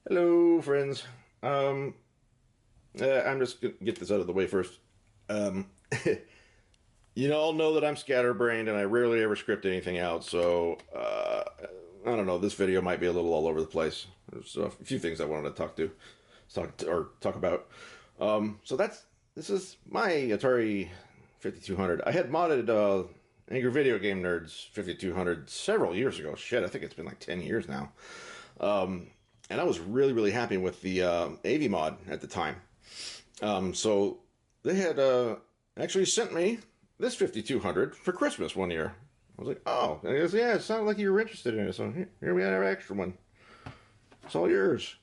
Hello, friends. I'm just gonna get this out of the way first. Um, you all know that I'm scatterbrained and I rarely ever script anything out, so I don't know. This video might be a little all over the place. There's a few things I wanted to talk about. This is my Atari 5200. I had modded Angry Video Game Nerds 5200 several years ago. Shit, I think it's been like 10 years now. And I was really happy with the AV mod at the time. So they had actually sent me this 5200 for Christmas one year. I was like, oh, and he goes, yeah, it sounded like you were interested in it. So here we have our extra one. It's all yours.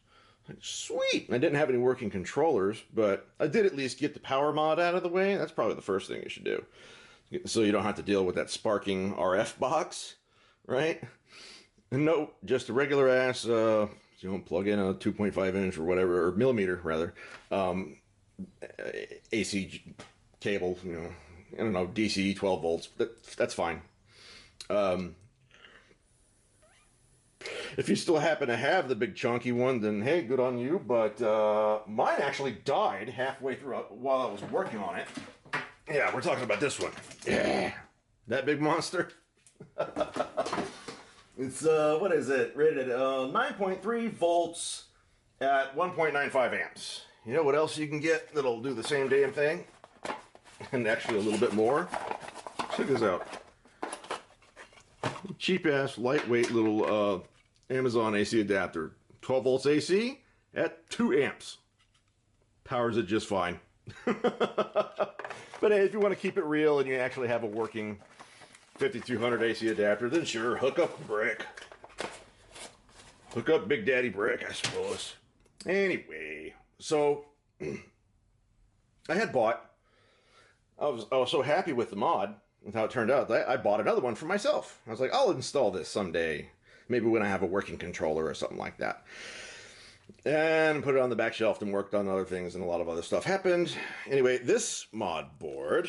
Like, sweet. I didn't have any working controllers, but I did at least get the power mod out of the way. That's probably the first thing you should do. So you don't have to deal with that sparking RF box, right? And no, just a regular ass, plug in a 2.5 inch or whatever, or millimeter rather, AC cable, I don't know, DC 12 volts. That's fine. If you still happen to have the big chunky one, then hey, good on you. But mine actually died halfway through while I was working on it. Yeah, we're talking about this one. Yeah, that big monster. It's what is it? Rated 9.3 volts at 1.95 amps. You know what else you can get that'll do the same damn thing? And actually a little bit more. Check this out. Cheap ass, lightweight little Amazon AC adapter. 12 volts AC at 2 amps. Powers it just fine. But hey, if you want to keep it real and you actually have a working 5200 AC adapter, then sure, hook up the brick. Hook up Big Daddy Brick, I suppose. Anyway, so I had bought. I was so happy with the mod, with how it turned out, that I bought another one for myself. I was like, I'll install this someday. Maybe when I have a working controller or something like that. And put it on the back shelf and worked on other things, and a lot of other stuff happened. Anyway, this mod board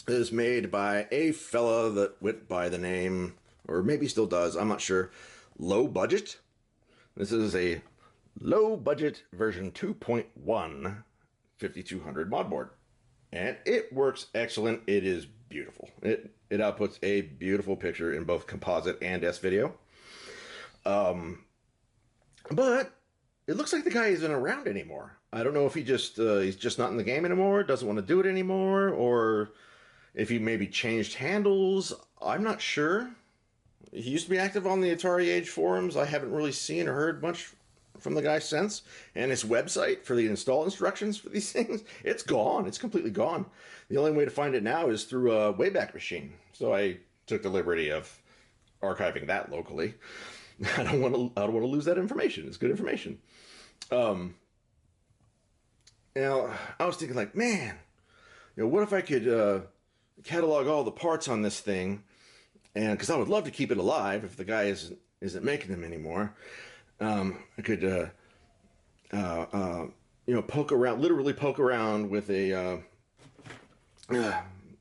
is made by a fella that went by the name, or maybe still does, I'm not sure, Low Budget. This is a low budget version 2.1 5200 mod board. And it works excellent. It is beautiful. It outputs a beautiful picture in both composite and S-video. But it looks like the guy isn't around anymore. I don't know if he's just not in the game anymore, doesn't want to do it anymore, or if he maybe changed handles. I'm not sure. He used to be active on the Atari Age forums. I haven't really seen or heard much from the guy since. And his website for the install instructions for these things, it's gone. It's completely gone. The only way to find it now is through a Wayback Machine. So I took the liberty of archiving that locally. I don't want to lose that information. It's good information. Now I was thinking, like, man, what if I could catalog all the parts on this thing, and because I would love to keep it alive if the guy isn't making them anymore. I could literally poke around with a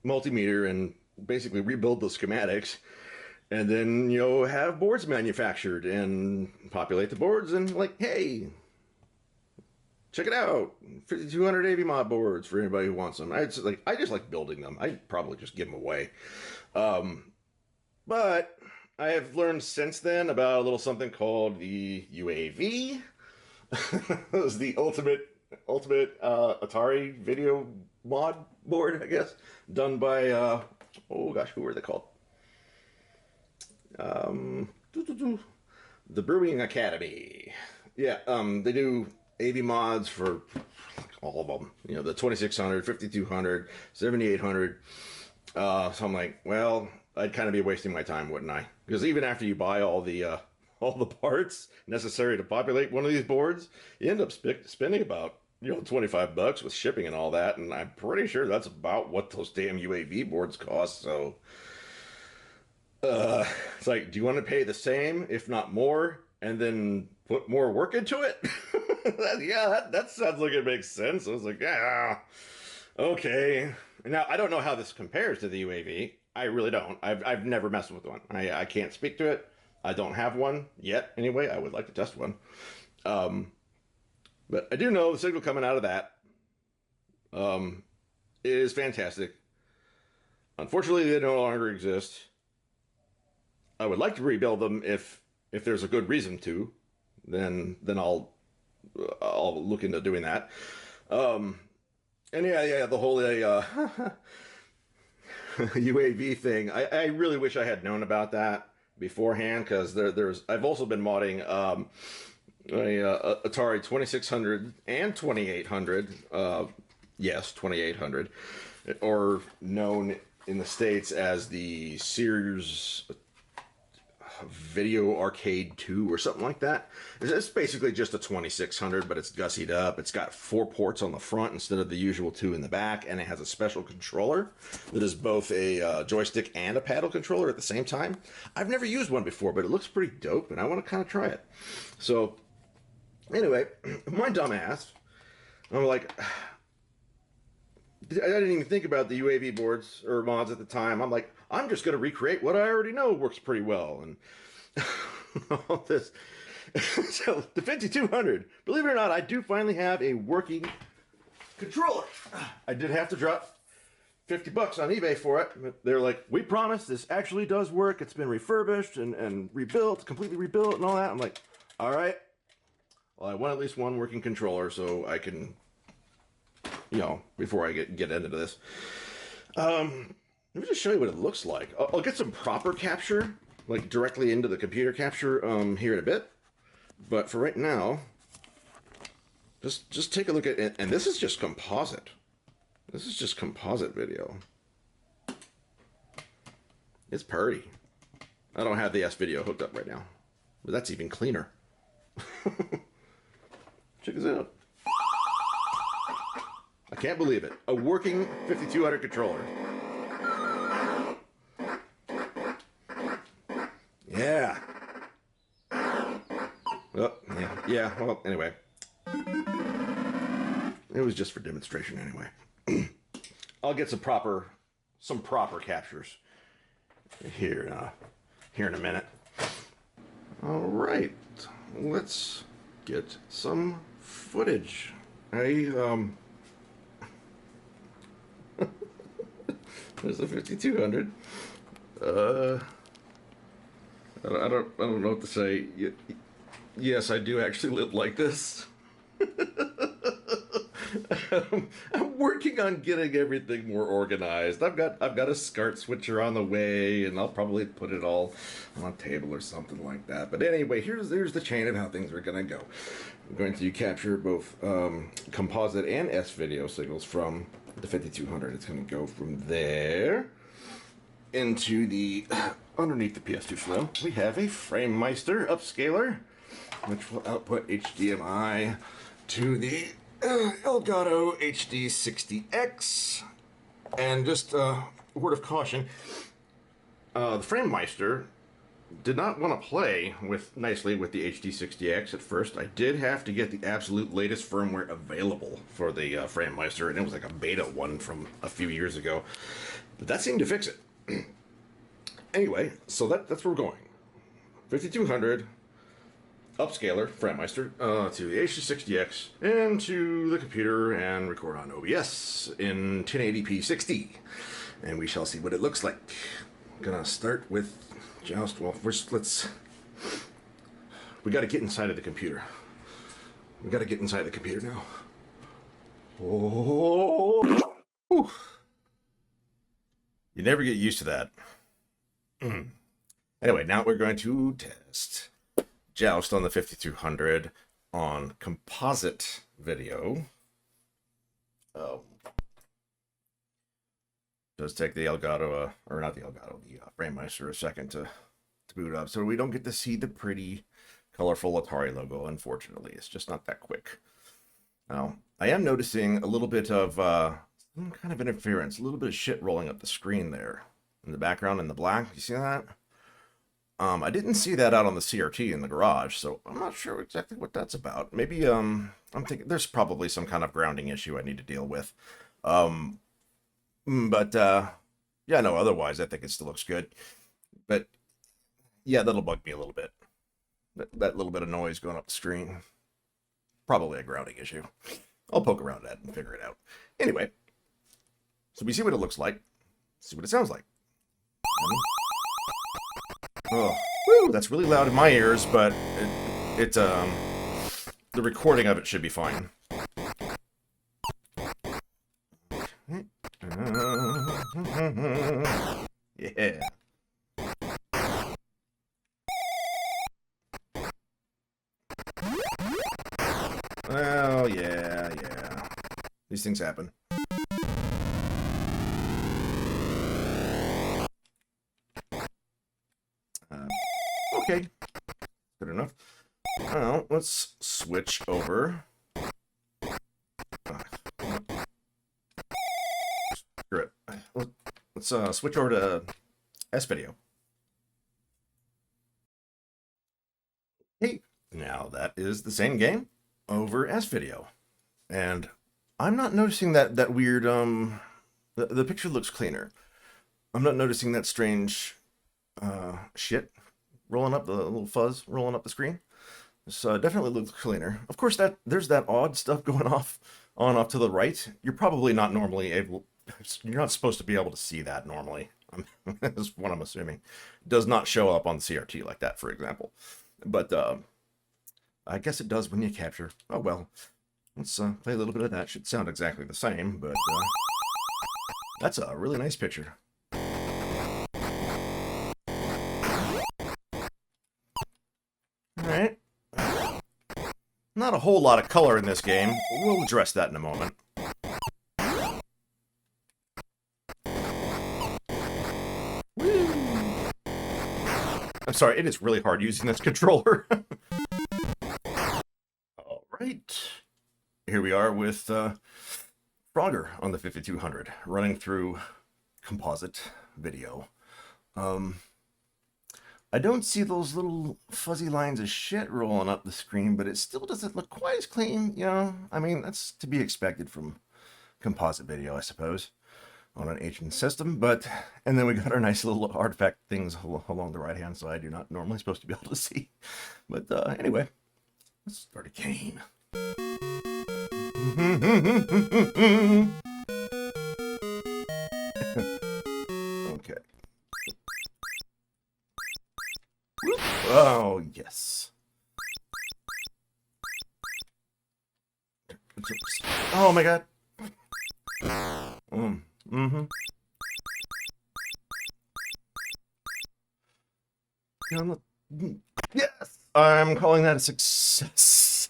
multimeter and basically rebuild the schematics, and then have boards manufactured and populate the boards, and like, hey, check it out, 5200 AV mod boards for anybody who wants them. I just like building them. I'd probably just give them away. But I have learned since then about a little something called the UAV. It was the ultimate Atari video mod board, I guess, done by oh gosh, who were they called? The Brewing Academy. Yeah, they do AV mods for all of them. The 2600, 5200, 7800. So I'm like, well, I'd kind of be wasting my time, wouldn't I? Because even after you buy all the parts necessary to populate one of these boards, you end up spending about $25 with shipping and all that, and I'm pretty sure that's about what those damn UAV boards cost. So it's like, do you want to pay the same, if not more, and then put more work into it? Yeah, that sounds like it makes sense. I was like, yeah, okay. Now, I don't know how this compares to the UAV. I really don't. I've never messed with one. I can't speak to it. I don't have one yet. Anyway, I would like to test one. Um, but I do know the signal coming out of that is fantastic. Unfortunately, they no longer exist. I would like to rebuild them if there's a good reason to. Then I'll look into doing that. Um, and yeah, the whole UAV thing. I really wish I had known about that beforehand because there's I've also been modding a Atari 2600 and 2800. Yes, 2800, or known in the States as the Sears Video Arcade 2 or something like that. It's basically just a 2600, but it's gussied up. It's got 4 ports on the front instead of the usual 2 in the back, and it has a special controller that is both a joystick and a paddle controller at the same time. I've never used one before, but it looks pretty dope, and I want to kind of try it. So, anyway, my dumb ass, I'm like, I didn't even think about the UAV boards or mods at the time. I'm like, I'm just going to recreate what I already know works pretty well. And all this. So the 5200, believe it or not, I do finally have a working controller. I did have to drop $50 on eBay for it. They're like, we promise this actually does work. It's been refurbished and rebuilt, completely rebuilt and all that. I'm like, all right. Well, I want at least one working controller so I can, before I get into this. Let me just show you what it looks like. I'll get some proper capture, like directly into the computer capture here in a bit. But for right now, just take a look at it. And this is just composite. This is just composite video. It's pretty. I don't have the S video hooked up right now, but that's even cleaner. Check this out. I can't believe it. A working 5200 controller. Yeah. Oh, yeah. Well, anyway. It was just for demonstration anyway. I'll get some proper captures here in a minute. All right. Let's get some footage. There's a 5200. I don't know what to say. Yes, I do actually live like this. I'm working on getting everything more organized. I've got a SCART switcher on the way, and I'll probably put it all on a table or something like that. But anyway, here's the chain of how things are gonna go. I'm going to capture both composite and S video signals from the 5200. It's gonna go from there into the underneath the PS2 slim. We have a FrameMeister upscaler, which will output HDMI to the Elgato HD60X. And just a word of caution, the FrameMeister did not want to play nicely with the HD60X at first. I did have to get the absolute latest firmware available for the FrameMeister, and it was like a beta one from a few years ago. But that seemed to fix it. Anyway, so that's where we're going. 5200 upscaler FrameMeister to the HD60X and to the computer and record on OBS in 1080p 60, and we shall see what it looks like. I'm gonna start with Joust. Well, first we got to get inside of the computer. We got to get inside the computer now. Oh, whew. You never get used to that. Anyway, now we're going to test Joust on the 5200 on composite video. Does take the Elgato, or not the Elgato, the FrameMeister a second to boot up, so we don't get to see the pretty, colorful Atari logo, unfortunately. It's just not that quick. Now, I am noticing a little bit of some kind of interference, a little bit of shit rolling up the screen there. In the background in the black, you see that? I didn't see that out on the CRT in the garage, so I'm not sure exactly what that's about. Maybe, I'm thinking there's probably some kind of grounding issue I need to deal with. Yeah, no, otherwise I think it still looks good. But Yeah, that'll bug me a little bit. That little bit of noise going up the screen. Probably a grounding issue. I'll poke around at it and figure it out. Anyway, so we see what it looks like. See what it sounds like. Oh, woo, that's really loud in my ears, but the recording of it should be fine. Yeah. Well, yeah. These things happen. Okay. Good enough. Now, let's switch over. Screw it. Let's switch over to S-Video. Hey, now that is the same game over S-Video. And I'm not noticing that weird, the picture looks cleaner. I'm not noticing that strange, shit rolling up, the little fuzz rolling up the screen. This definitely looks cleaner. Of course, there's that odd stuff going off to the right. You're probably not normally able, you're not supposed to be able to see that normally. That's what I'm assuming. It does not show up on CRT like that, for example. But I guess it does when you capture. Oh well. Let's play a little bit of that. Should sound exactly the same, but that's a really nice picture. Alright. Not a whole lot of color in this game. We'll address that in a moment. Woo. I'm sorry, it is really hard using this controller. Alright. Here we are with Frogger on the 5200, running through composite video. I don't see those little fuzzy lines of shit rolling up the screen, but it still doesn't look quite as clean, you know? I mean, that's to be expected from composite video, I suppose, on an ancient system. And then we got our nice little artifact things along the right-hand side you're not normally supposed to be able to see. But anyway, let's start a game. Okay. Oh, yes. Oh my god. Yes! I'm calling that a success.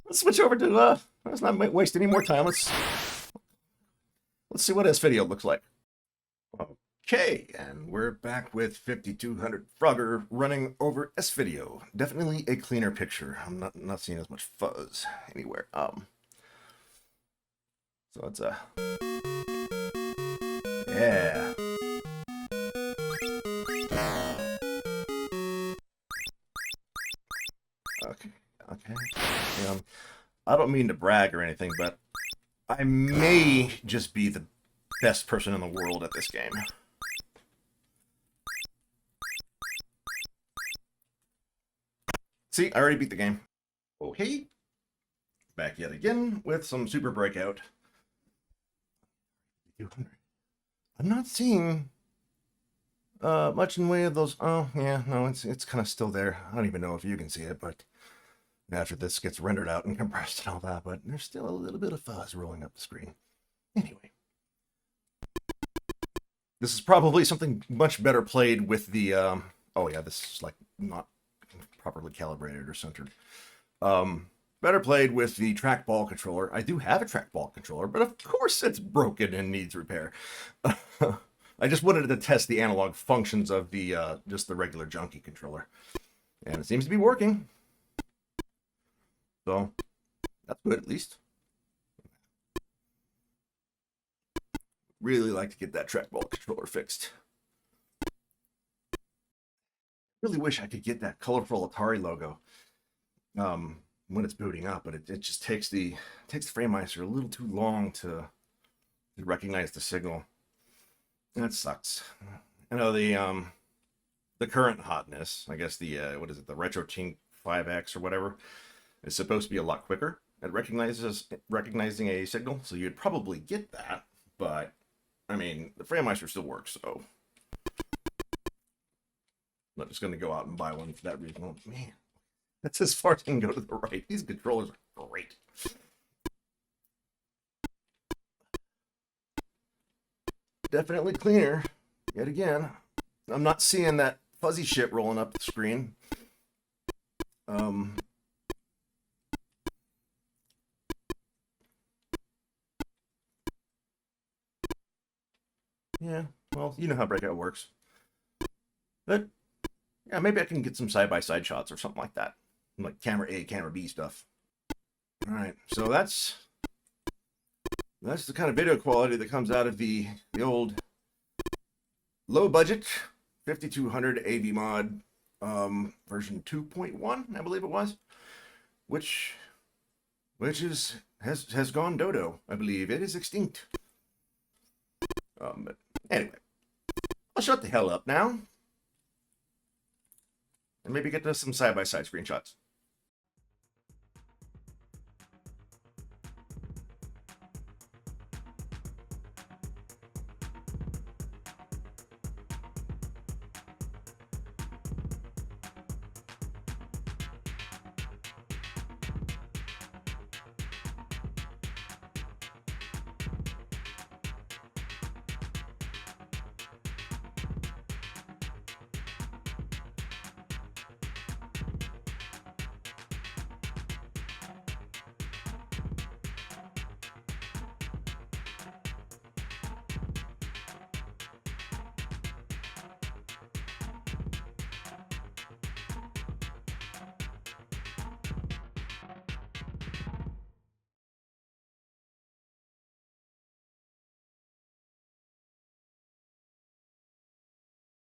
Let's switch over to, let's not waste any more time. Let's see what S-Video looks like. Okay, and we're back with 5200 Frogger running over S-Video. Definitely a cleaner picture. I'm not seeing as much fuzz anywhere. So it's yeah. Okay. I don't mean to brag or anything, but I may just be the best person in the world at this game. See, I already beat the game. Okay. Back yet again with some Super Breakout. I'm not seeing much in way of those. Oh, yeah, no, it's kind of still there. I don't even know if you can see it, but after this gets rendered out and compressed and all that, but there's still a little bit of fuzz rolling up the screen. Anyway. This is probably something much better played with the, oh yeah, this is like not properly calibrated or centered. Better played with the trackball controller. I do have a trackball controller, but of course it's broken and needs repair. I just wanted to test the analog functions of the, just the regular junky controller. And it seems to be working. So, that's good at least. Really like to get that trackball controller fixed. Really wish I could get that colorful Atari logo when it's booting up, but it just takes the FrameMeister a little too long to recognize the signal. That sucks. I know the the current hotness, I guess the what is it, the RetroTink 5X or whatever, is supposed to be a lot quicker at recognizing a signal, so you'd probably get that. But I mean, the FrameMeister still works, so I'm not just going to go out and buy one for that reason. Oh, man, that's as far as I can go to the right. These controllers are great. Definitely cleaner, yet again. I'm not seeing that fuzzy shit rolling up the screen. Yeah, well, you know how Breakout works. But yeah, maybe I can get some side-by-side shots or something like that. Like camera A, camera B stuff. Alright, so that's the kind of video quality that comes out of the old low budget 5200 AV mod version 2.1, I believe it was, which has gone dodo. I believe it is extinct. But anyway, I'll shut the hell up now and maybe get to some side-by-side screenshots.